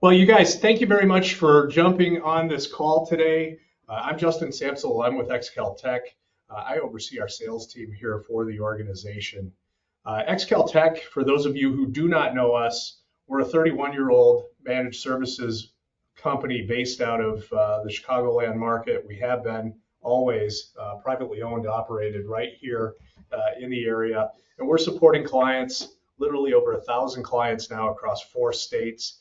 Well, you guys, thank you very much for jumping on this call today. I'm Justin Samsel. I'm with XCal Tech. I oversee our sales team here for the organization. XCal Tech, for those of you who do not know us, we're a 31-year-old managed services company based out of the Chicagoland market. We have been always privately owned, operated right here in the area. And we're supporting clients, literally over 1,000 clients now across 4 states.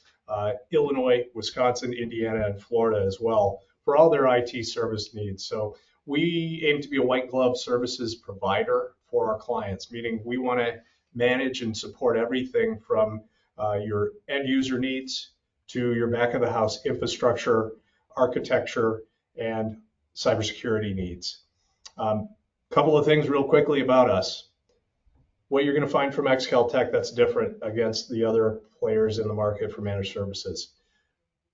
Illinois, Wisconsin, Indiana, and Florida as well for all their IT service needs. So we aim to be a white glove services provider for our clients, meaning we want to manage and support everything from your end user needs to your back of the house infrastructure, architecture, and cybersecurity needs. Couple of things real quickly about us. What you're going to find from XCal Tech that's different against the other players in the market for managed services.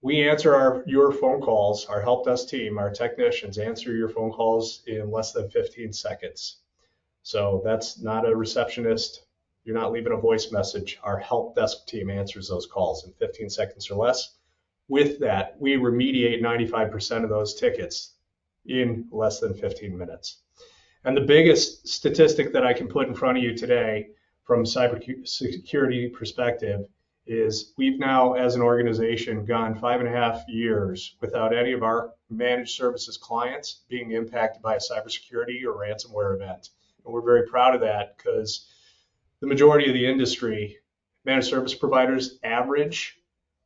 We answer your phone calls, our help desk team, our technicians answer your phone calls in less than 15 seconds. So that's not a receptionist. You're not leaving a voice message. Our help desk team answers those calls in 15 seconds or less. With that, we remediate 95% of those tickets in less than 15 minutes. And the biggest statistic that I can put in front of you today from cybersecurity perspective is we've now, as an organization, gone 5.5 years without any of our managed services clients being impacted by a cybersecurity or ransomware event. And we're very proud of that because the majority of the industry, managed service providers, average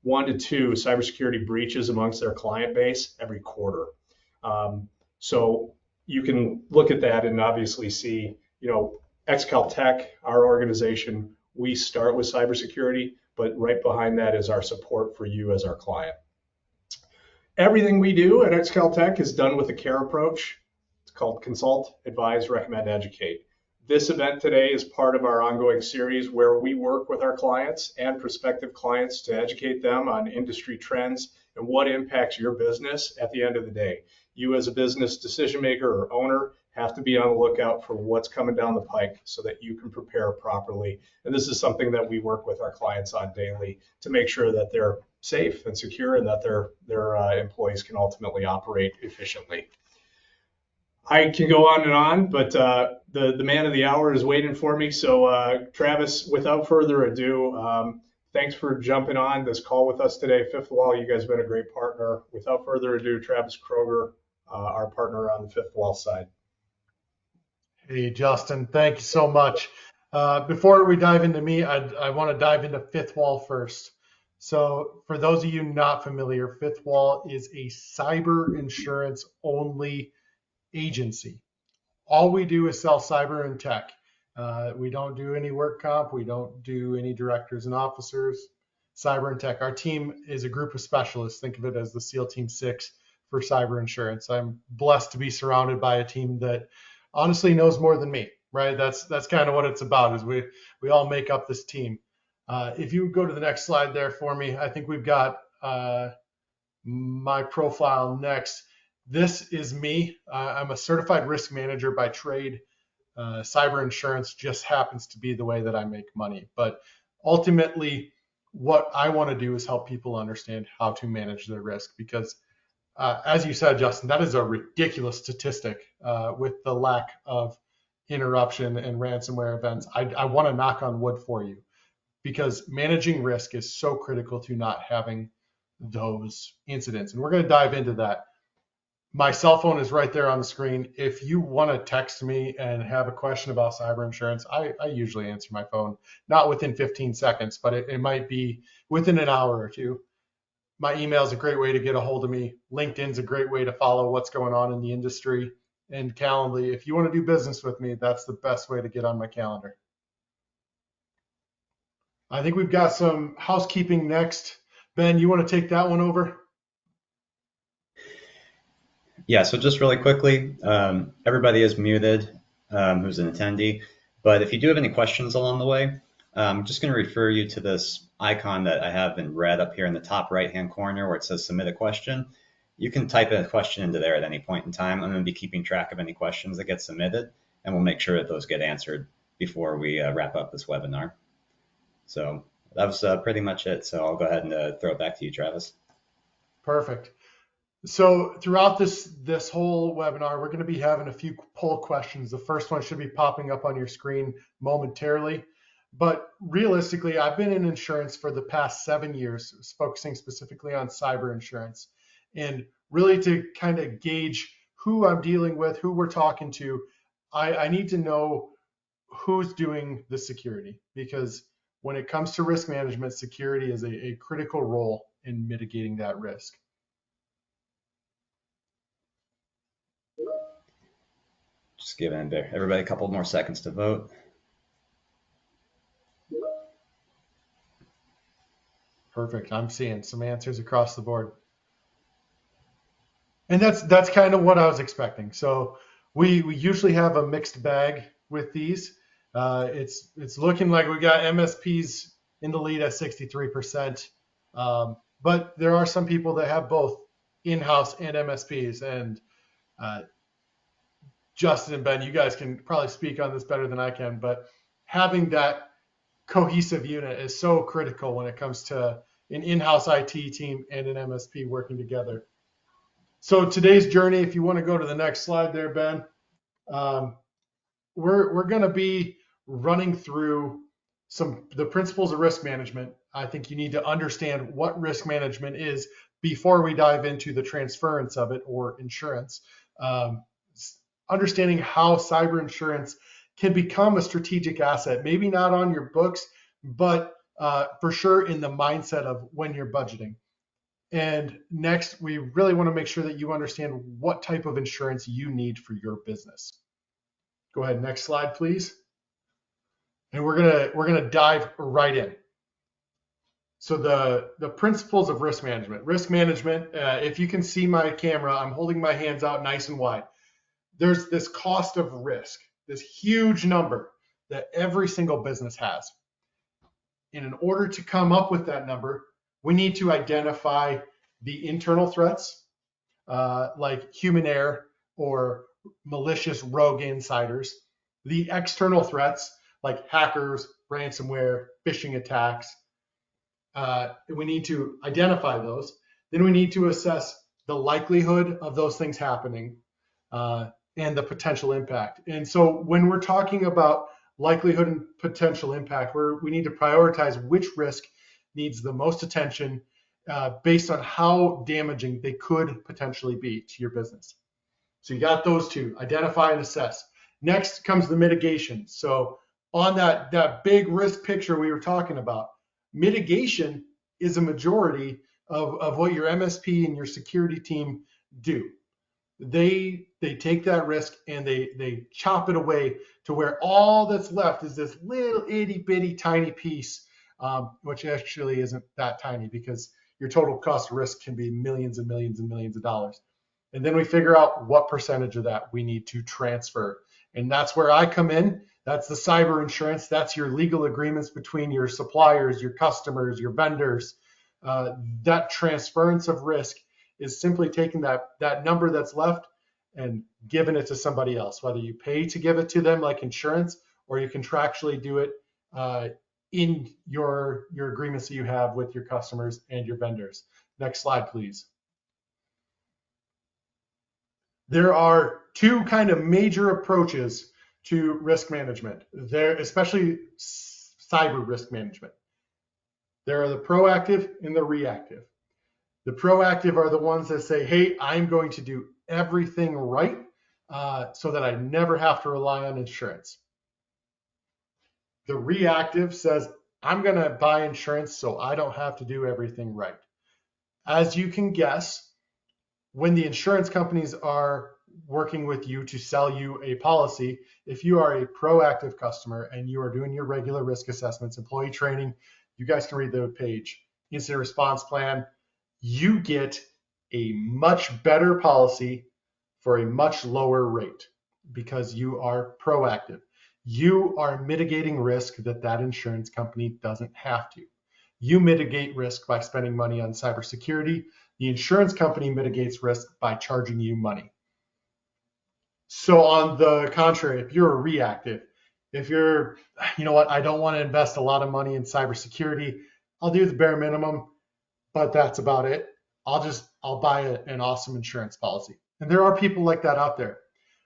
1 to 2 cybersecurity breaches amongst their client base every quarter. So you can look at that and obviously see, XCal Tech, our organization, we start with cybersecurity, but right behind that is our support for you as our client. Everything we do at XCal Tech is done with a CARE approach. It's called Consult, Advise, Recommend, Educate. This event today is part of our ongoing series where we work with our clients and prospective clients to educate them on industry trends and what impacts your business at the end of the day. You as a business decision maker or owner have to be on the lookout for what's coming down the pike so that you can prepare properly. And this is something that we work with our clients on daily to make sure that they're safe and secure and that their employees can ultimately operate efficiently. I can go on, but the man of the hour is waiting for me. So Travis, without further ado, thanks for jumping on this call with us today. FifthWall, you guys have been a great partner. Without further ado, Travis Kroger, our partner on the FifthWall side. Hey, Justin, thank you so much. Before we dive into me, I want to dive into FifthWall first. So for those of you not familiar, FifthWall is a cyber insurance only agency. All we do is sell cyber and tech. We don't do any work comp. We don't do any directors and officers, cyber and tech. Our team is a group of specialists. Think of it as the SEAL Team 6 for cyber insurance. I'm blessed to be surrounded by a team that honestly knows more than me, right? That's kind of what it's about, is we all make up this team. If you go to the next slide there for me, I think we've got my profile next. This is me. I'm a certified risk manager by trade. Cyber insurance just happens to be the way that I make money. But ultimately, what I want to do is help people understand how to manage their risk, because as you said, Justin, that is a ridiculous statistic with the lack of interruption and ransomware events. I want to knock on wood for you, because managing risk is so critical to not having those incidents. And we're going to dive into that. My cell phone is right there on the screen. If you want to text me and have a question about cyber insurance, I usually answer my phone, not within 15 seconds, but it might be within an hour or two. My email is a great way to get a hold of me. LinkedIn's a great way to follow what's going on in the industry. And Calendly, if you want to do business with me, that's the best way to get on my calendar. I think we've got some housekeeping next. Ben, you want to take that one over? Yeah, so just really quickly, everybody is muted who's an attendee, but if you do have any questions along the way, I'm just going to refer you to this icon that I have in red up here in the top right-hand corner where it says submit a question. You can type a question into there at any point in time. I'm going to be keeping track of any questions that get submitted, and we'll make sure that those get answered before we wrap up this webinar. So that was pretty much it. So I'll go ahead and throw it back to you, Travis. Perfect. So throughout this whole webinar, we're going to be having a few poll questions. The first one should be popping up on your screen momentarily. But realistically, I've been in insurance for the past 7 years, focusing specifically on cyber insurance. And really to kind of gauge who I'm dealing with, who we're talking to, I need to know who's doing the security, because when it comes to risk management, security is a critical role in mitigating that risk. Just giving everybody a couple more seconds to vote. Perfect. I'm seeing some answers across the board. And that's kind of what I was expecting. So we usually have a mixed bag with these. It's looking like we got MSPs in the lead at 63%. But there are some people that have both in-house and MSPs. And Justin and Ben, you guys can probably speak on this better than I can, but having that cohesive unit is so critical when it comes to an in-house IT team and an MSP working together. So today's journey, if you want to go to the next slide there, Ben, we're going to be running through the principles of risk management. I think you need to understand what risk management is before we dive into the transference of it or insurance. Understanding how cyber insurance can become a strategic asset, maybe not on your books, but for sure in the mindset of when you're budgeting. And next, we really want to make sure that you understand what type of insurance you need for your business. Go ahead, next slide, please. And we're gonna dive right in. So the principles of risk management. Risk management, if you can see my camera, I'm holding my hands out nice and wide. There's this cost of risk, this huge number that every single business has. And in order to come up with that number, we need to identify the internal threats, like human error or malicious rogue insiders, the external threats like hackers, ransomware, phishing attacks. We need to identify those. Then we need to assess the likelihood of those things happening and the potential impact. And so when we're talking about likelihood and potential impact, we need to prioritize which risk needs the most attention based on how damaging they could potentially be to your business. So you got those two, identify and assess. Next comes the mitigation. So on that big risk picture we were talking about, mitigation is a majority of what your MSP and your security team do. They take that risk and they chop it away to where all that's left is this little itty bitty tiny piece, which actually isn't that tiny because your total cost of risk can be millions and millions and millions of dollars. And then we figure out what percentage of that we need to transfer. And that's where I come in. That's the cyber insurance. That's your legal agreements between your suppliers, your customers, your vendors. That transference of risk is simply taking that number that's left and giving it to somebody else, whether you pay to give it to them like insurance or you contractually do it in your agreements that you have with your customers and your vendors. Next slide, please. There are two kind of major approaches to risk management, especially cyber risk management. There are the proactive and the reactive. The proactive are the ones that say, hey, I'm going to do everything right so that I never have to rely on insurance. The reactive says, I'm going to buy insurance so I don't have to do everything right. As you can guess, when the insurance companies are working with you to sell you a policy, if you are a proactive customer and you are doing your regular risk assessments, employee training, you guys can read the page, incident response plan, you get a much better policy for a much lower rate because you are proactive. You are mitigating risk that insurance company doesn't have to. You mitigate risk by spending money on cybersecurity. The insurance company mitigates risk by charging you money. So on the contrary, if you're a reactive, If you're, you know what, I don't want to invest a lot of money in cybersecurity, I'll do the bare minimum, but that's about it. I'll buy an awesome insurance policy. And there are people like that out there.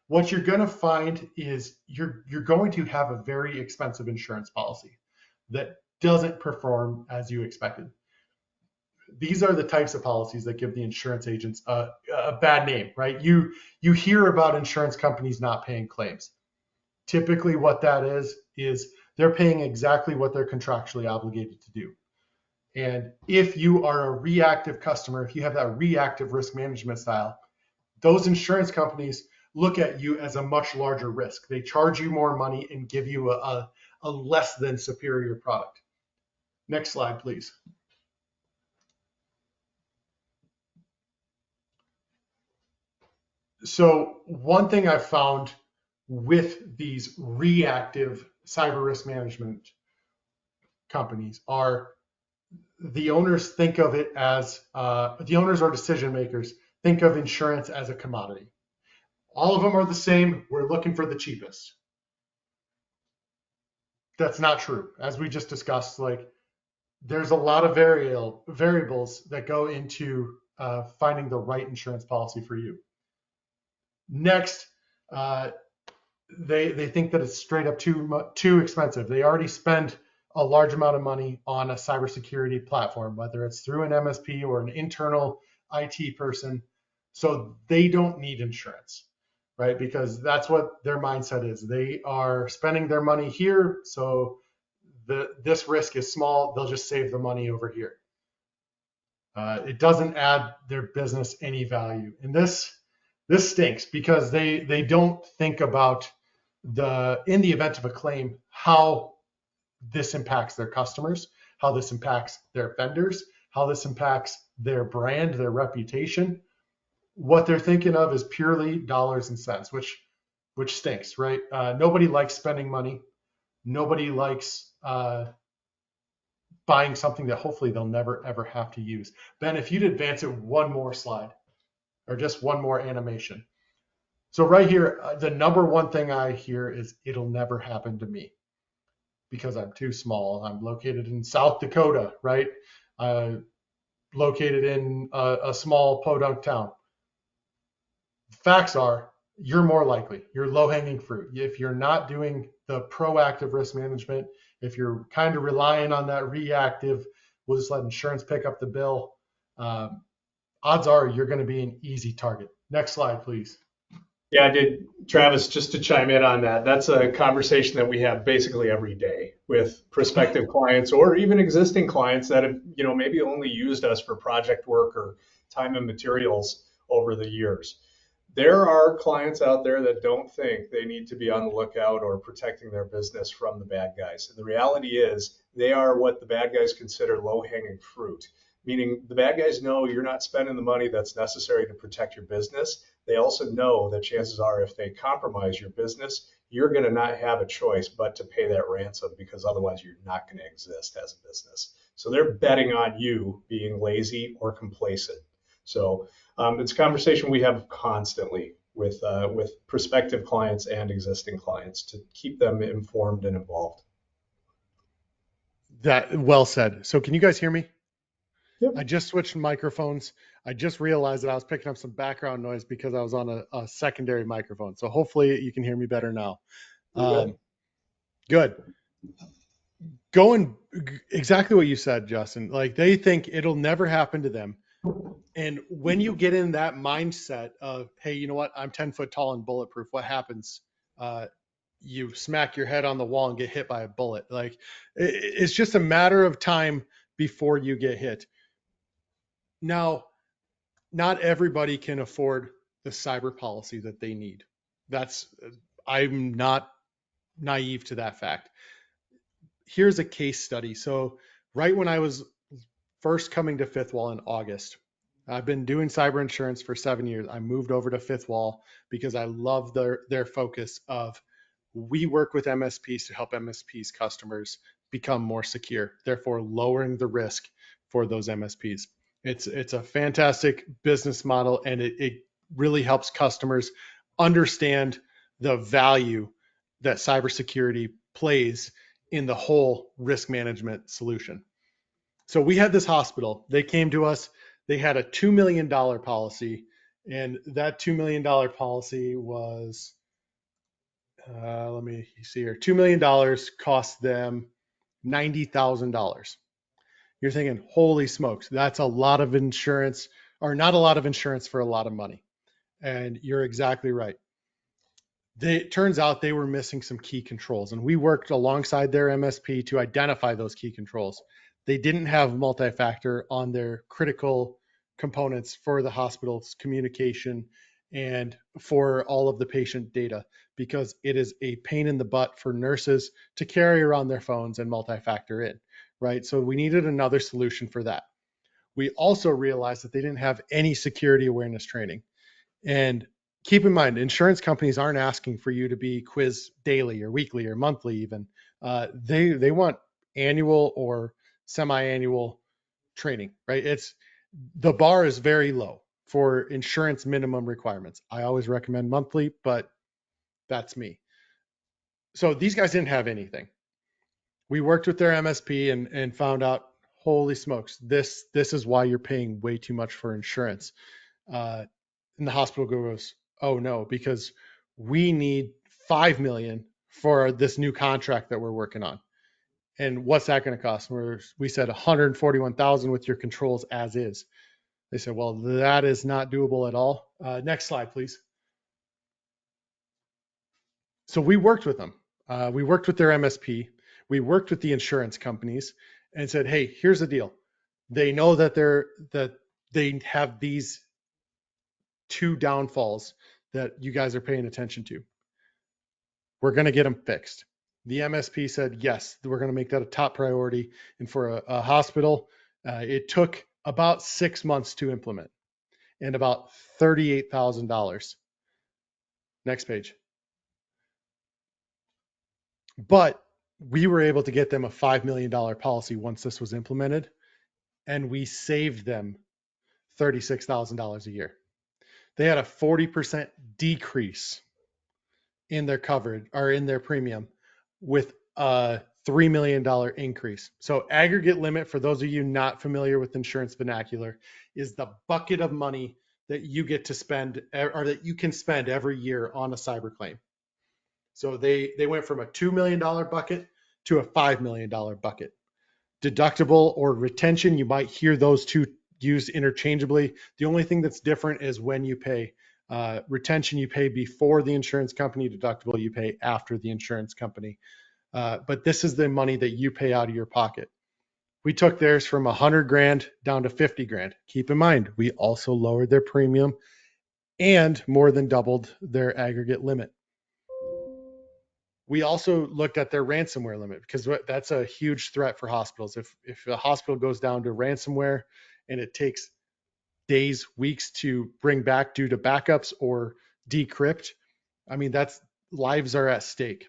What you're going to find is you're going to have a very expensive insurance policy that doesn't perform as you expected. These are the types of policies that give the insurance agents a bad name, right? You hear about insurance companies not paying claims. Typically what that is they're paying exactly what they're contractually obligated to do. And if you are a reactive customer, if you have that reactive risk management style, those insurance companies look at you as a much larger risk. They charge you more money and give you a less than superior product. Next slide, please. So one thing I've found with these reactive cyber risk management companies are the owners think of it as, the owners or decision makers think of insurance as a commodity. All of them are the same. We're looking for the cheapest. That's not true. As we just discussed, like there's a lot of variables that go into finding the right insurance policy for you. Next, they think that it's straight up too expensive. They already spend a large amount of money on a cybersecurity platform, whether it's through an MSP or an internal IT person. So they don't need insurance, right? Because that's what their mindset is. They are spending their money here, so this risk is small. They'll just save the money over here. It doesn't add their business any value. And this stinks because they don't think about in the event of a claim, how this impacts their customers, how this impacts their vendors, how this impacts their brand, their reputation. What they're thinking of is purely dollars and cents, which stinks, right? Nobody likes spending money. Nobody likes buying something that hopefully they'll never, ever have to use. Ben, if you'd advance it one more slide or just one more animation. So right here, the number one thing I hear is it'll never happen to me because I'm too small. I'm located in South Dakota, right? Located in a small podunk town. Facts are you're more likely. You're low-hanging fruit. If you're not doing the proactive risk management, if you're kind of relying on that reactive, we'll just let insurance pick up the bill, odds are you're going to be an easy target. Next slide, please. Yeah, Travis, just to chime in on that, that's a conversation that we have basically every day with prospective clients or even existing clients that have, maybe only used us for project work or time and materials over the years. There are clients out there that don't think they need to be on the lookout or protecting their business from the bad guys. And the reality is they are what the bad guys consider low-hanging fruit, meaning the bad guys know you're not spending the money that's necessary to protect your business. They also know that chances are if they compromise your business, you're going to not have a choice but to pay that ransom because otherwise you're not going to exist as a business. So they're betting on you being lazy or complacent. So it's a conversation we have constantly with prospective clients and existing clients to keep them informed and involved. That well said. So can you guys hear me? Yep. I just switched microphones. I just realized that I was picking up some background noise because I was on a secondary microphone. So hopefully you can hear me better now. Good. Going exactly what you said, Justin. Like they think it'll never happen to them. And when you get in that mindset of, hey, you know what? I'm 10 foot tall and bulletproof. What happens? You smack your head on the wall and get hit by a bullet. Like it's just a matter of time before you get hit. Now, not everybody can afford the cyber policy that they need. I'm not naive to that fact. Here's a case study. So right when I was first coming to FifthWall in August, I've been doing cyber insurance for 7 years. I moved over to FifthWall because I love their focus of we work with MSPs to help MSPs customers become more secure, therefore lowering the risk for those MSPs. It's a fantastic business model, and it really helps customers understand the value that cybersecurity plays in the whole risk management solution. So we had this hospital. They came to us. They had a $2 million policy, and that $2 million policy was, let me see here, $2 million cost them $90,000. You're thinking, holy smokes, that's a lot of insurance, or not a lot of insurance for a lot of money. And you're exactly right. It turns out they were missing some key controls, and we worked alongside their MSP to identify those key controls. They didn't have multi-factor on their critical components for the hospital's communication and for all of the patient data, because it is a pain in the butt for nurses to carry around their phones and multi-factor in, right? So we needed another solution for that. We also realized that they didn't have any security awareness training. And keep in mind, insurance companies aren't asking for you to be quizzed daily or weekly or monthly even. They want annual or semi-annual training, right? The bar is very low for insurance minimum requirements. I always recommend monthly, but that's me. So these guys didn't have anything. We worked with their MSP and found out, holy smokes, this is why you're paying way too much for insurance. And the hospital goes, oh no, because we need 5 million for this new contract that we're working on. And what's that going to cost? We said 141,000 with your controls as is. They said, well, that is not doable at all. Next slide, please. So we worked with them. We worked with their MSP. We worked with the insurance companies and said, hey, here's the deal. They know that they have these two downfalls that you guys are paying attention to. We're going to get them fixed. The MSP said, yes, we're going to make that a top priority. And for a hospital, it took about 6 months to implement and about $38,000. Next page. But we were able to get them a $5 million policy once this was implemented, and we saved them $36,000 a year. They had a 40% decrease in their coverage or in their premium with a $3 million increase. So aggregate limit, for those of you not familiar with insurance vernacular, is the bucket of money that you get to spend or that you can spend every year on a cyber claim. So they went from a $2 million bucket to a $5 million bucket. Deductible or retention, you might hear those two used interchangeably. The only thing that's different is when you pay. Retention, you pay before the insurance company. Deductible, you pay after the insurance company. But this is the money that you pay out of your pocket. We took theirs from 100 grand down to 50 grand. Keep in mind, we also lowered their premium and more than doubled their aggregate limit. We also looked at their ransomware limit because that's a huge threat for hospitals. If a hospital goes down to ransomware and it takes days, weeks to bring back due to backups or decrypt, I mean, lives are at stake.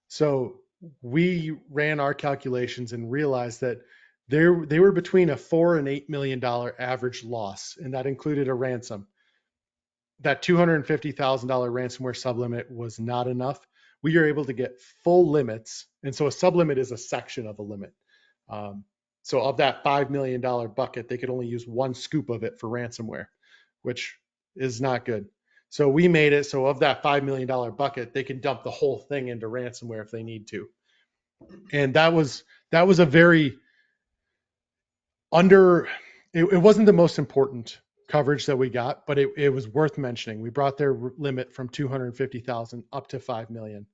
So we ran our calculations and realized that they were between a $4 and $8 million average loss, and that included a ransom. That $250,000 ransomware sublimit was not enough. We are able to get full limits, and so a sublimit is a section of a limit. So of that $5 million bucket, they could only use one scoop of it for ransomware, which is not good. So we made it so of that $5 million bucket, they can dump the whole thing into ransomware if they need to. And that was a very it wasn't the most important coverage that we got, but it was worth mentioning. We brought their limit from 250,000 up to 5 million.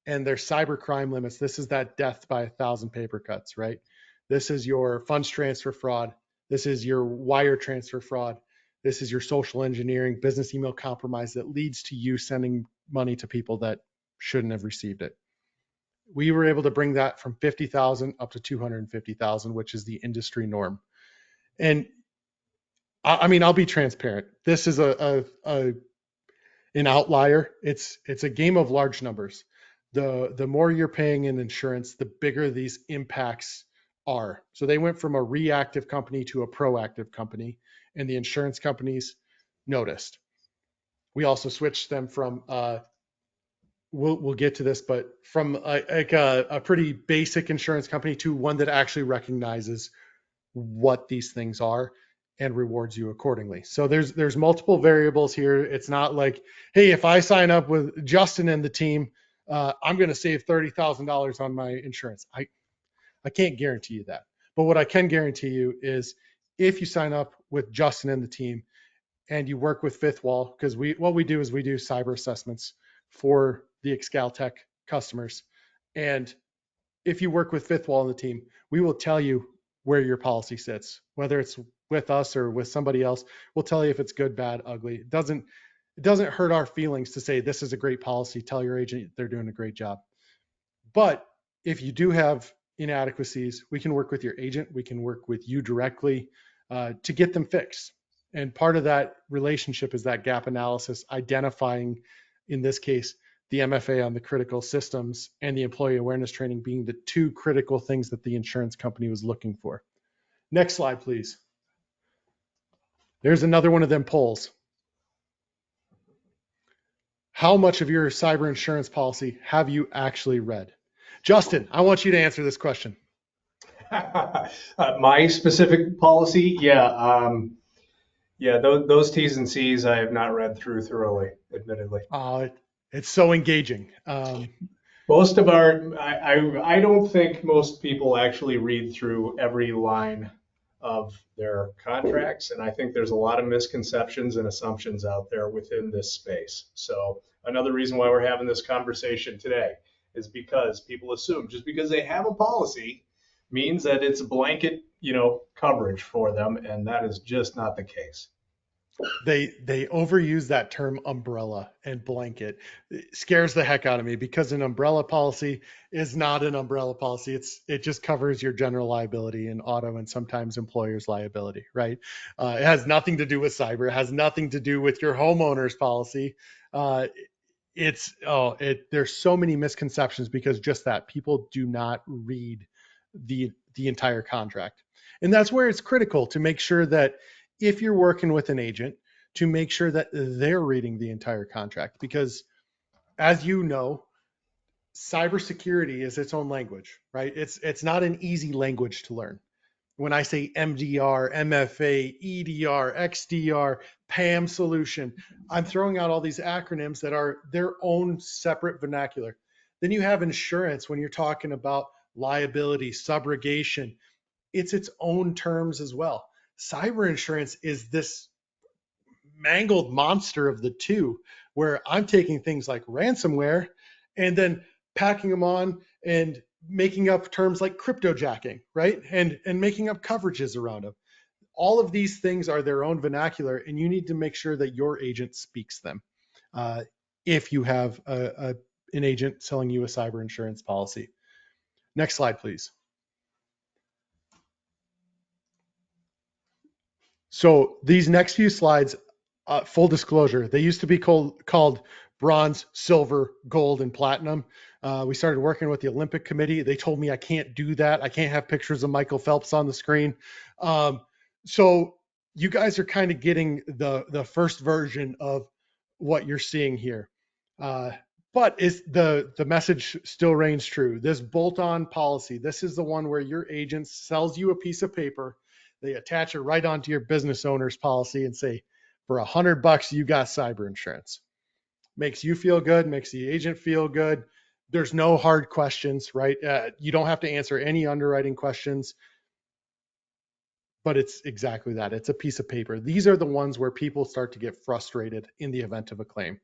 And their cyber crime limits, this is that death by 1,000 paper cuts, right? This is your funds transfer fraud. This is your wire transfer fraud. This is your social engineering, business email compromise that leads to you sending money to people that shouldn't have received it. We were able to bring that from 50,000 up to 250,000, which is the industry norm. And I mean, I'll be transparent. This is an outlier. It's a game of large numbers. The more you're paying in insurance, the bigger these impacts are. So they went from a reactive company to a proactive company, and the insurance companies noticed. We also switched them from we'll get to this, but from a pretty basic insurance company to one that actually recognizes what these things are and rewards you accordingly. So there's multiple variables here. It's not like, hey, if I sign up with Justin and the team, I'm going to save $30,000 on my insurance. I can't guarantee you that. But what I can guarantee you is if you sign up with Justin and the team and you work with FifthWall, because what we do is we do cyber assessments for the Excaltech customers. And if you work with FifthWall and the team, we will tell you where your policy sits, whether it's with us or with somebody else. We'll tell you if it's good, bad, ugly. It doesn't hurt our feelings to say this is a great policy. Tell your agent they're doing a great job. But if you do have inadequacies, we can work with your agent. We can work with you directly to get them fixed. And part of that relationship is that gap analysis, identifying, in this case, the MFA on the critical systems and the employee awareness training being the two critical things that the insurance company was looking for. Next slide, please. There's another one of them polls. How much of your cyber insurance policy have you actually read? Justin, I want you to answer this question. My specific policy, those T's and C's I have not read through thoroughly, admittedly. It's so engaging. Most of I don't think most people actually read through every line of their contracts, and I think there's a lot of misconceptions and assumptions out there within this space. So another reason why we're having this conversation today is because people assume just because they have a policy means that it's blanket, coverage for them, and that is just not the case. They overuse that term umbrella and blanket. It scares the heck out of me because an umbrella policy is not an umbrella policy. It just covers your general liability and auto and sometimes employer's liability, right? It has nothing to do with cyber. It has nothing to do with your homeowner's policy. There's so many misconceptions because just that people do not read the entire contract. And that's where it's critical to make sure that if you're working with an agent, to make sure that they're reading the entire contract, because as you know, cybersecurity is its own language, right? It's not an easy language to learn. When I say MDR, MFA, EDR, XDR, PAM solution, I'm throwing out all these acronyms that are their own separate vernacular. Then you have insurance when you're talking about liability, subrogation. It's its own terms as well. Cyber insurance is this mangled monster of the two, where I'm taking things like ransomware and then packing them on and making up terms like cryptojacking, right? And making up coverages around them. All of these things are their own vernacular, and you need to make sure that your agent speaks them. If you have an agent selling you a cyber insurance policy. Next slide, please. So these next few slides, full disclosure, they used to be called bronze, silver, gold, and platinum. We started working with the Olympic Committee. They told me I can't do that. I can't have pictures of Michael Phelps on the screen. So you guys are kind of getting the first version of what you're seeing here. But the message still reigns true. This bolt-on policy, this is the one where your agent sells you a piece of paper. They attach it right onto your business owner's policy and say, for $100, you got cyber insurance. Makes you feel good, makes the agent feel good. There's no hard questions, right? You don't have to answer any underwriting questions, but it's exactly that. It's a piece of paper. These are the ones where people start to get frustrated in the event of a claim.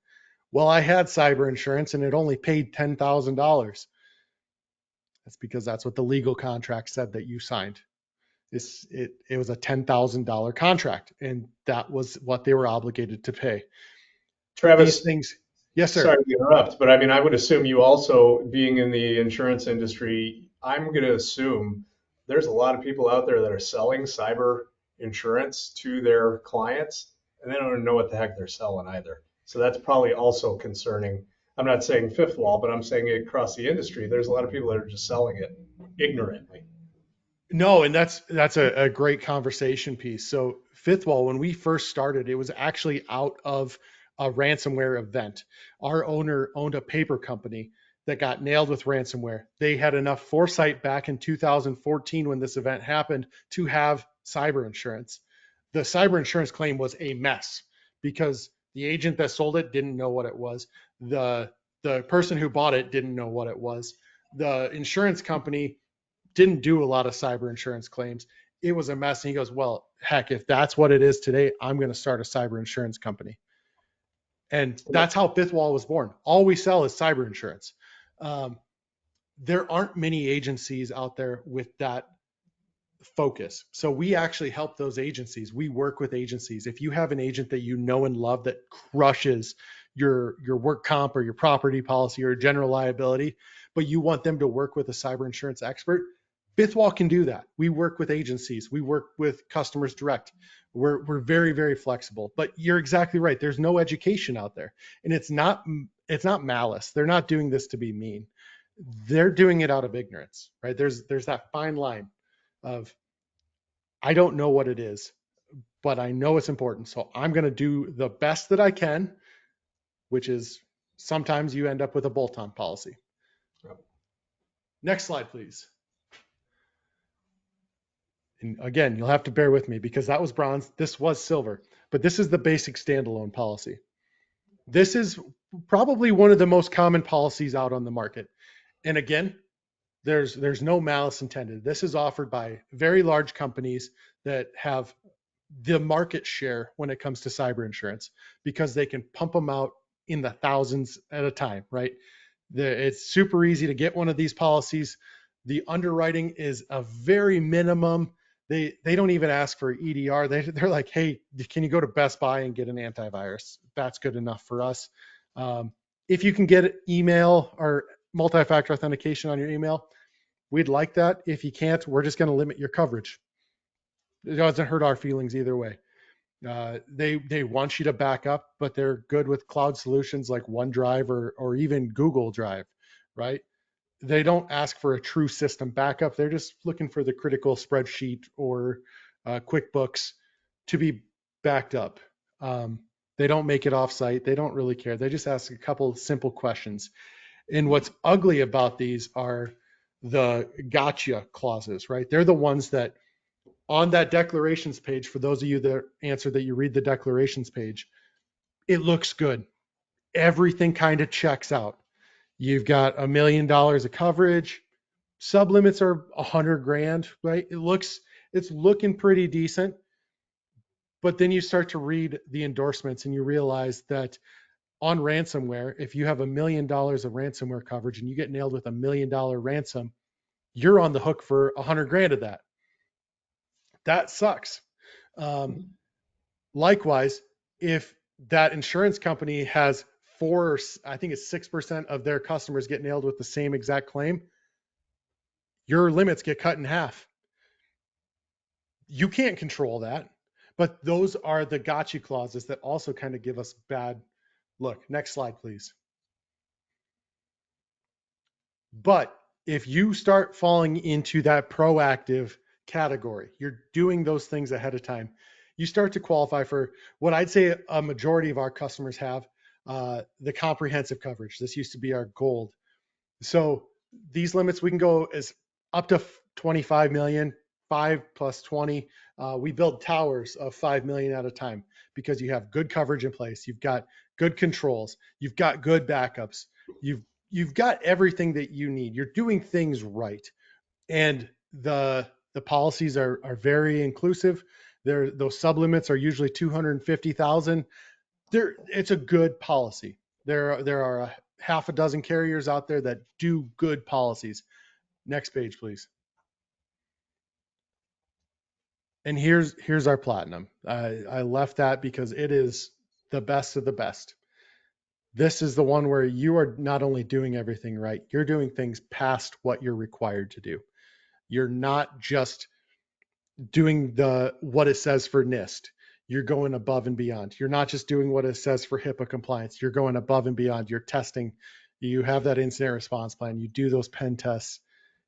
Well, I had cyber insurance and it only paid $10,000. That's because that's what the legal contract said that you signed. It was a $10,000 contract, and that was what they were obligated to pay. Travis, these things. Yes, sir. Sorry to interrupt, but I mean, I would assume you also, being in the insurance industry, I'm going to assume there's a lot of people out there that are selling cyber insurance to their clients, and they don't even know what the heck they're selling either. So that's probably also concerning. I'm not saying FifthWall, but I'm saying it across the industry. There's a lot of people that are just selling it ignorantly. No, and that's a great conversation piece. So FifthWall, when we first started, it was actually out of a ransomware event. Our owner owned a paper company that got nailed with ransomware. They had enough foresight back in 2014 when this event happened to have cyber insurance. The cyber insurance claim was a mess because the agent that sold it didn't know what it was. The person who bought it didn't know what it was. The insurance company didn't do a lot of cyber insurance claims. It was a mess. And he goes, well, heck, if that's what it is today, I'm going to start a cyber insurance company. And that's how FifthWall was born. All we sell is cyber insurance. There aren't many agencies out there with that focus. So we actually help those agencies. We work with agencies. If you have an agent that you know and love that crushes your work comp or your property policy or general liability, but you want them to work with a cyber insurance expert, FifthWall can do that. We work with agencies. We work with customers direct. We're very, very flexible. But you're exactly right. There's no education out there, and it's not malice. They're not doing this to be mean. They're doing it out of ignorance, right? There's that fine line of, I don't know what it is, but I know it's important. So I'm going to do the best that I can, which is sometimes you end up with a bolt-on policy. Yep. Next slide, please. And again, you'll have to bear with me because that was bronze. This was silver, but this is the basic standalone policy. This is probably one of the most common policies out on the market. And again, there's no malice intended. This is offered by very large companies that have the market share when it comes to cyber insurance because they can pump them out in the thousands at a time, right? It's super easy to get one of these policies. The underwriting is a very minimum. They don't even ask for EDR. They're like, hey, can you go to Best Buy and get an antivirus? That's good enough for us. If you can get email or multi-factor authentication on your email, we'd like that. If you can't, we're just going to limit your coverage. It doesn't hurt our feelings either way. They want you to back up, but they're good with cloud solutions like OneDrive or even Google Drive, right? They don't ask for a true system backup. They're just looking for the critical spreadsheet or QuickBooks to be backed up. They don't make it offsite. They don't really care. They just ask a couple simple questions. And what's ugly about these are the gotcha clauses, right? They're the ones that on that declarations page, for those of you that answer that you read the declarations page, it looks good. Everything kind of checks out. You've got $1 million of coverage. Sublimits are $100,000, right? It's looking pretty decent. But then you start to read the endorsements and you realize that on ransomware, if you have $1 million of ransomware coverage and you get nailed with $1 million ransom, you're on the hook for $100,000 of that. That sucks. Likewise, if that insurance company has I think it's 6% of their customers get nailed with the same exact claim, your limits get cut in half. You can't control that, but those are the gotcha clauses that also kind of give us bad look. Next slide, please. But if you start falling into that proactive category, you're doing those things ahead of time, you start to qualify for what I'd say a majority of our customers have, the comprehensive coverage. This used to be our gold. So these limits, we can go as up to 25 million, 5 plus 20. We build towers of 5 million at a time because you have good coverage in place. You've got good controls. You've got good backups. You've got everything that you need. You're doing things right. And the policies are very inclusive. Those sublimits are usually 250,000. It's a good policy. There are a half a dozen carriers out there that do good policies. Next page, please. And here's our platinum. I left that because it is the best of the best. This is the one where you are not only doing everything right, you're doing things past what you're required to do. You're not just doing what it says for NIST. You're going above and beyond. You're not just doing what it says for HIPAA compliance. You're going above and beyond. You're testing. You have that incident response plan. You do those pen tests.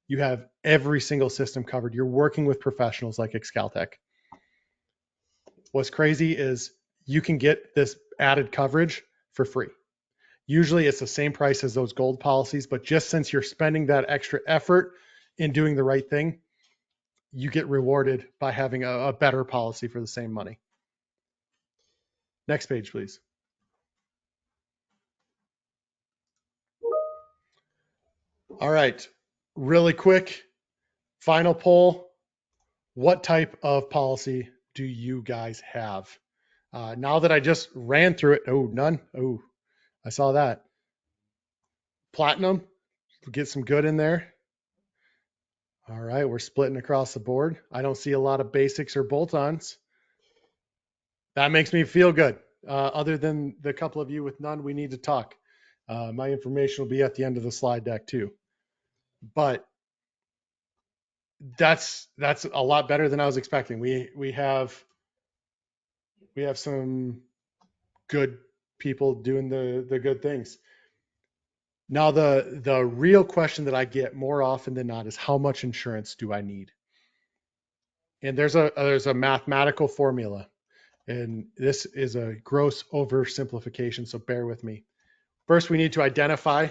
You have every single system covered. You're working with professionals like Excaltech. What's crazy is you can get this added coverage for free. Usually it's the same price as those gold policies, but just since you're spending that extra effort in doing the right thing, you get rewarded by having a better policy for the same money. Next page, please. All right, really quick, final poll. What type of policy do you guys have? Now that I just ran through it, oh, none. Oh, I saw that. Platinum, get some good in there. All right, we're splitting across the board. I don't see a lot of basics or bolt-ons. That makes me feel good. Other than the couple of you with none, we need to talk. My information will be at the end of the slide deck too. But that's a lot better than I was expecting. We have some good people doing the good things. Now the real question that I get more often than not is, how much insurance do I need? And there's a mathematical formula, and this is a gross oversimplification, so bear with me. First, we need to identify,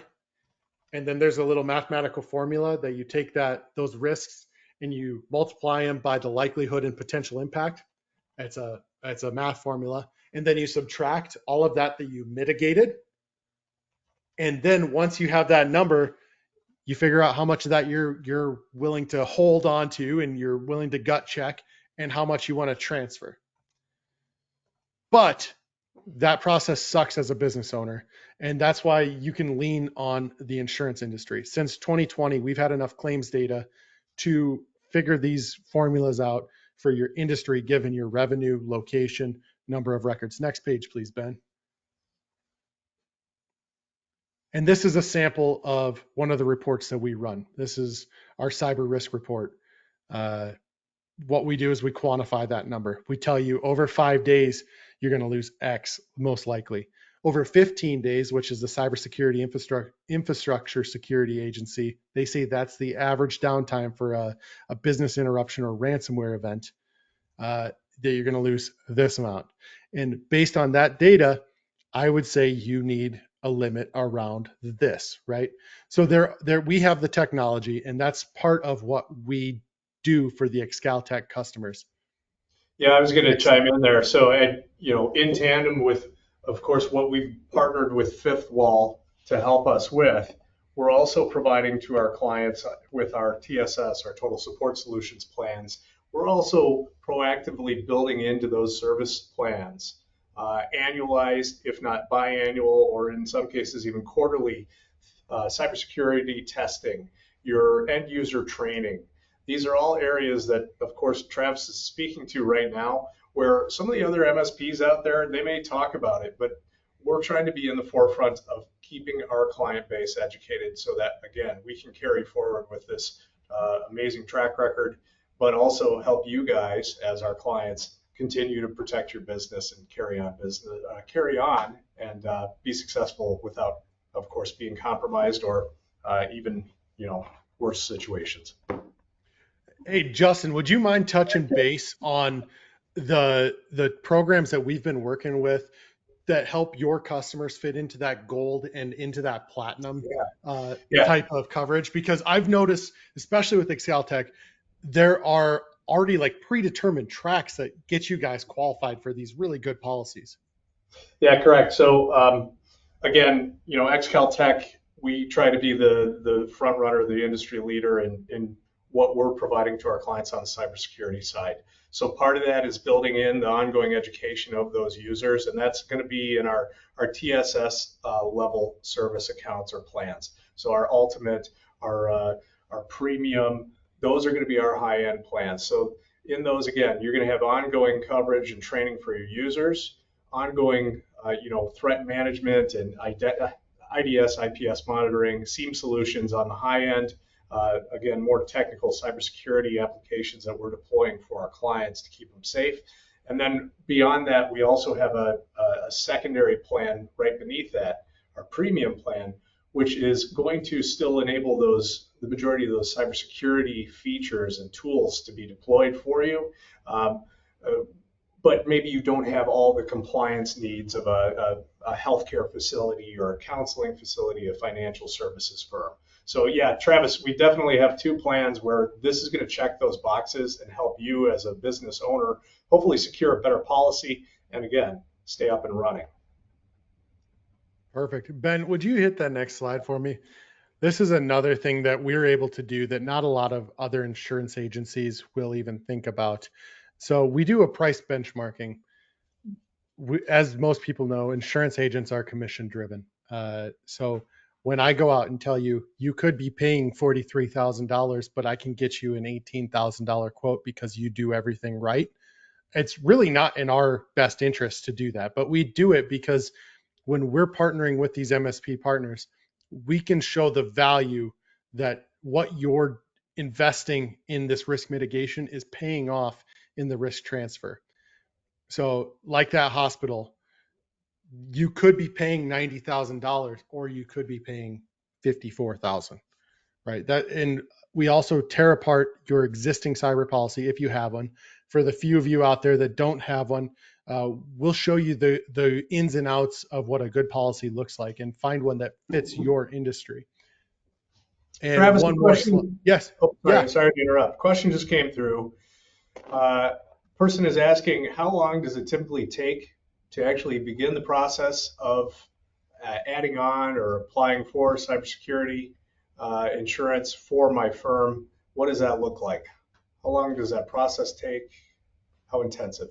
and then there's a little mathematical formula that you take those risks and you multiply them by the likelihood and potential impact. It's a math formula, and then you subtract all of that you mitigated. And then once you have that number, you figure out how much of that you're willing to hold on to and you're willing to gut check, and how much you want to transfer. But that process sucks as a business owner. And that's why you can lean on the insurance industry. Since 2020, we've had enough claims data to figure these formulas out for your industry, given your revenue, location, number of records. Next page, please, Ben. And this is a sample of one of the reports that we run. This is our cyber risk report. What we do is we quantify that number. We tell you over 5 days, you're going to lose X, most likely. Over 15 days, which is the Cybersecurity Infrastructure Security Agency, they say that's the average downtime for a business interruption or ransomware event, that you're going to lose this amount. And based on that data, I would say you need a limit around this, right? So there we have the technology, and that's part of what we do for the Excaltech customers. Yeah, I was going to chime in there. So, in tandem with, of course, what we've partnered with FifthWall to help us with, we're also providing to our clients with our TSS, our Total Support Solutions plans. We're also proactively building into those service plans, annualized, if not biannual, or in some cases even quarterly, cybersecurity testing, your end user training. These are all areas that, of course, Travis is speaking to right now, where some of the other MSPs out there, they may talk about it, but we're trying to be in the forefront of keeping our client base educated so that, again, we can carry forward with this amazing track record, but also help you guys as our clients continue to protect your business and carry on and be successful without, of course, being compromised or even, worse situations. Hey, Justin, would you mind touching base on the programs that we've been working with that help your customers fit into that gold and into that platinum type of coverage? Because I've noticed, especially with Excaltech, there are already like predetermined tracks that get you guys qualified for these really good policies. Yeah, correct. So again, Excaltech, we try to be the front runner, the industry leader in what we're providing to our clients on the cybersecurity side. So part of that is building in the ongoing education of those users, and that's going to be in our TSS level service accounts or plans. So our ultimate, our premium, those are going to be our high-end plans. So in those, again, you're going to have ongoing coverage and training for your users, ongoing threat management and IDS, IPS monitoring, SIEM solutions on the high end. Again, more technical cybersecurity applications that we're deploying for our clients to keep them safe. And then beyond that, we also have a secondary plan right beneath that, our premium plan, which is going to still enable the majority of those cybersecurity features and tools to be deployed for you. but maybe you don't have all the compliance needs of a healthcare facility or a counseling facility, a financial services firm. So yeah, Travis, we definitely have two plans where this is going to check those boxes and help you as a business owner hopefully secure a better policy and again, stay up and running. Perfect. Ben, would you hit that next slide for me? This is another thing that we're able to do that not a lot of other insurance agencies will even think about. So we do a price benchmarking. As most people know, insurance agents are commission driven. So when I go out and tell you, you could be paying $43,000, but I can get you an $18,000 quote because you do everything right, it's really not in our best interest to do that. But we do it because when we're partnering with these MSP partners, we can show the value that what you're investing in this risk mitigation is paying off in the risk transfer. So like that hospital, you could be paying $90,000 or you could be paying $54,000, right? That, and we also tear apart your existing cyber policy if you have one. For the few of you out there that don't have one, we'll show you the ins and outs of what a good policy looks like and find one that fits your industry. And Travis, one more slide. Yes. Oh, sorry, Yeah. sorry to interrupt. Question just came through. Person is asking, how long does it typically take to actually begin the process of adding on or applying for cybersecurity insurance for my firm? What does that look like? How long does that process take? How intensive?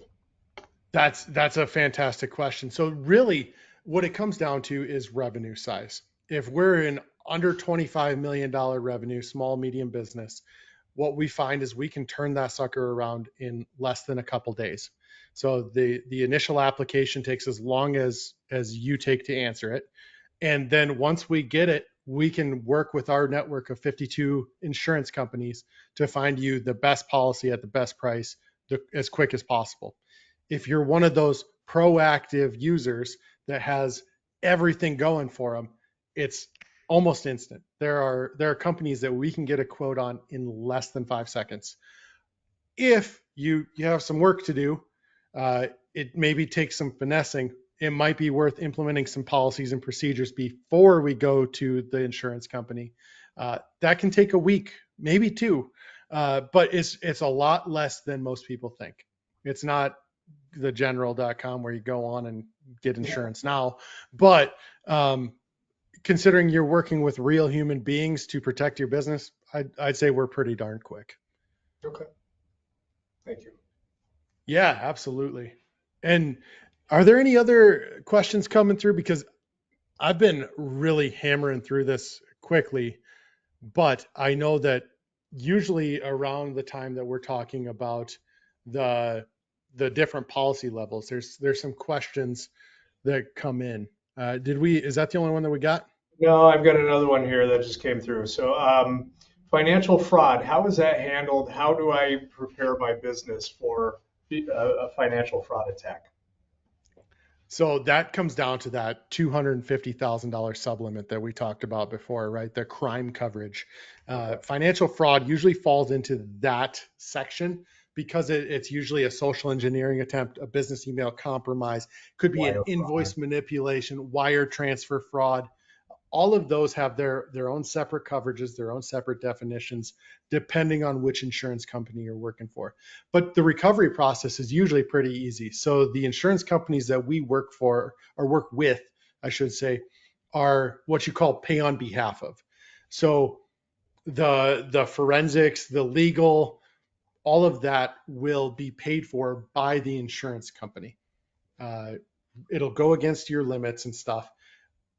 That's a fantastic question. So really what it comes down to is revenue size. If we're in under $25 million revenue, small, medium business, what we find is we can turn that sucker around in less than a couple days. So the initial application takes as long as you take to answer it. And then once we get it, we can work with our network of 52 insurance companies to find you the best policy at the best price as quick as possible. If you're one of those proactive users that has everything going for them, it's almost instant. There are companies that we can get a quote on in less than 5 seconds. If you have some work to do, it maybe takes some finessing. It might be worth implementing some policies and procedures before we go to the insurance company. That can take a week, maybe two, but it's a lot less than most people think. It's not the general.com where you go on and get insurance now, but considering you're working with real human beings to protect your business, I'd say we're pretty darn quick. Okay. Thank you. Yeah, absolutely. And are there any other questions coming through? Because I've been really hammering through this quickly, but I know that usually around the time that we're talking about the different policy levels, there's some questions that come in. Is that the only one that we got? No, I've got another one here that just came through. So, financial fraud, how is that handled? How do I prepare my business for a financial fraud attack? So that comes down to that $250,000 sublimit that we talked about before, right? The crime coverage. Financial fraud usually falls into that section because it's usually a social engineering attempt, a business email compromise, could be an invoice manipulation, wire transfer fraud. All of those have their own separate coverages, their own separate definitions, depending on which insurance company you're working for. But the recovery process is usually pretty easy. So the insurance companies that we work for, or work with, I should say, are what you call pay on behalf of. So the forensics, the legal, all of that will be paid for by the insurance company. It'll go against your limits and stuff,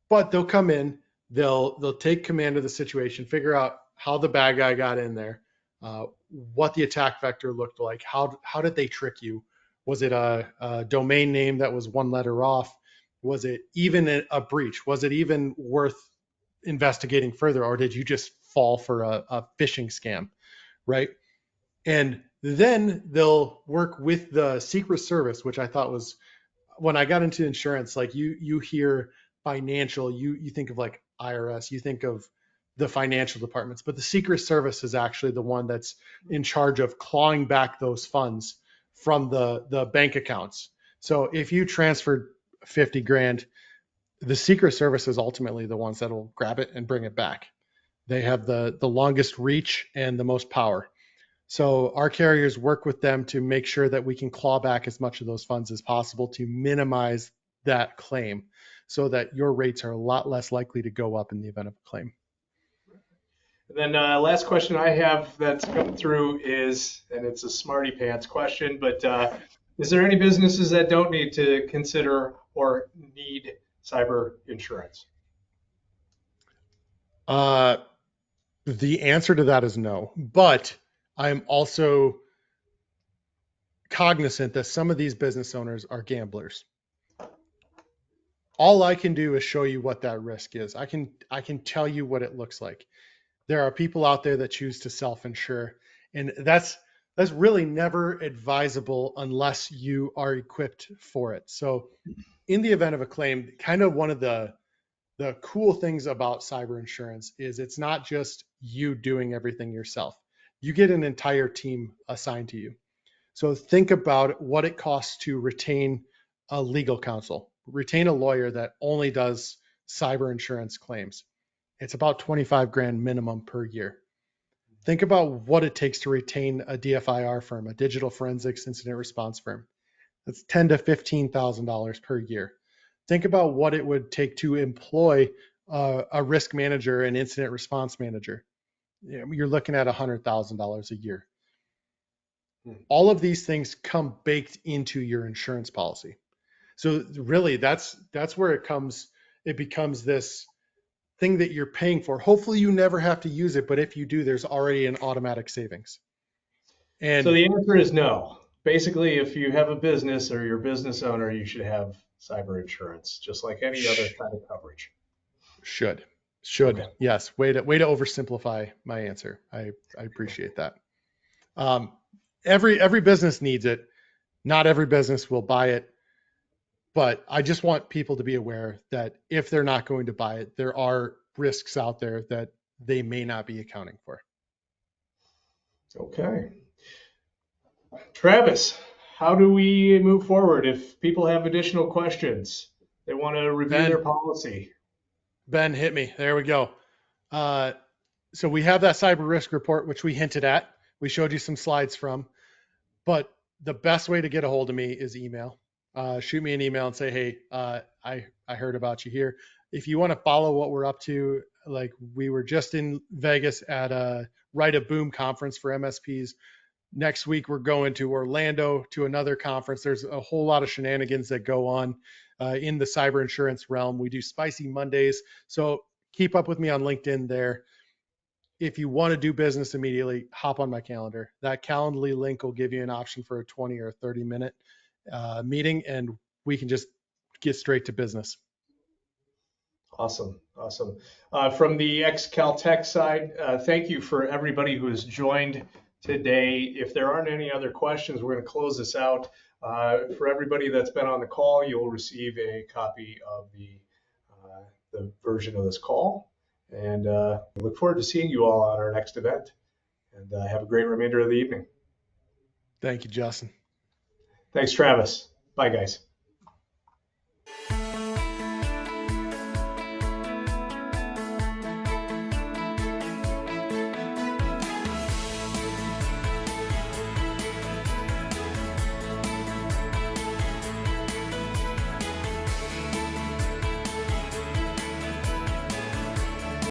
but they'll come in, they'll take command of the situation, figure out how the bad guy got in there, what the attack vector looked like, how did they trick you? Was it a domain name that was one letter off? Was it even a breach? Was it even worth investigating further, or did you just fall for a phishing scam, right? And then they'll work with the Secret Service, which I thought was, when I got into insurance, like you hear financial, you think of like IRS, you think of the financial departments, but the Secret Service is actually the one that's in charge of clawing back those funds from the bank accounts. So if you transferred 50 grand, the Secret Service is ultimately the ones that will grab it and bring it back. They have the longest reach and the most power. So our carriers work with them to make sure that we can claw back as much of those funds as possible to minimize that claim so that your rates are a lot less likely to go up in the event of a claim. And then last question I have that's come through is, and it's a smarty pants question, but is there any businesses that don't need to consider or need cyber insurance? The answer to that is no, but I'm also cognizant that some of these business owners are gamblers. All I can do is show you what that risk is. I can tell you what it looks like. There are people out there that choose to self-insure, and that's really never advisable unless you are equipped for it. So in the event of a claim, kind of one of the cool things about cyber insurance is it's not just you doing everything yourself. You get an entire team assigned to you. So think about what it costs to retain a legal counsel, retain a lawyer that only does cyber insurance claims. It's about 25 grand minimum per year. Think about what it takes to retain a DFIR firm, a digital forensics incident response firm. That's $10,000 to $15,000 per year. Think about what it would take to employ a risk manager and incident response manager. You're looking at $100,000 a year. All of these things come baked into your insurance policy. So really, that's where it becomes this thing that you're paying for. Hopefully you never have to use it, but if you do, there's already an automatic savings. And so the answer is no. Basically, if you have a business or you're a business owner, you should have cyber insurance, just like any other kind of coverage. Should. Okay. Yes. Way to oversimplify my answer. I appreciate that. Every business needs it. Not every business will buy it, but I just want people to be aware that if they're not going to buy it, there are risks out there that they may not be accounting for. Okay. Travis, how do we move forward if people have additional questions? They want to review their policy. Ben, hit me. There we go. So we have that cyber risk report, which we hinted at. We showed you some slides from, but the best way to get a hold of me is email. Shoot me an email and say, hey, I heard about you here. If you want to follow what we're up to, like we were just in Vegas at a Write a Boom conference for MSPs. Next week, we're going to Orlando to another conference. There's a whole lot of shenanigans that go on in the cyber insurance realm. We do Spicy Mondays. So keep up with me on LinkedIn there. If you want to do business immediately, hop on my calendar. That Calendly link will give you an option for a 20 or 30-minute meeting, and we can just get straight to business. Awesome. From the XCalTech side, thank you for everybody who has joined today. If there aren't any other questions, we're going to close this out. For everybody that's been on the call, you'll receive a copy of the version of this call. And we look forward to seeing you all on our next event. And have a great remainder of the evening. Thank you, Justin. Thanks, Travis. Bye, guys.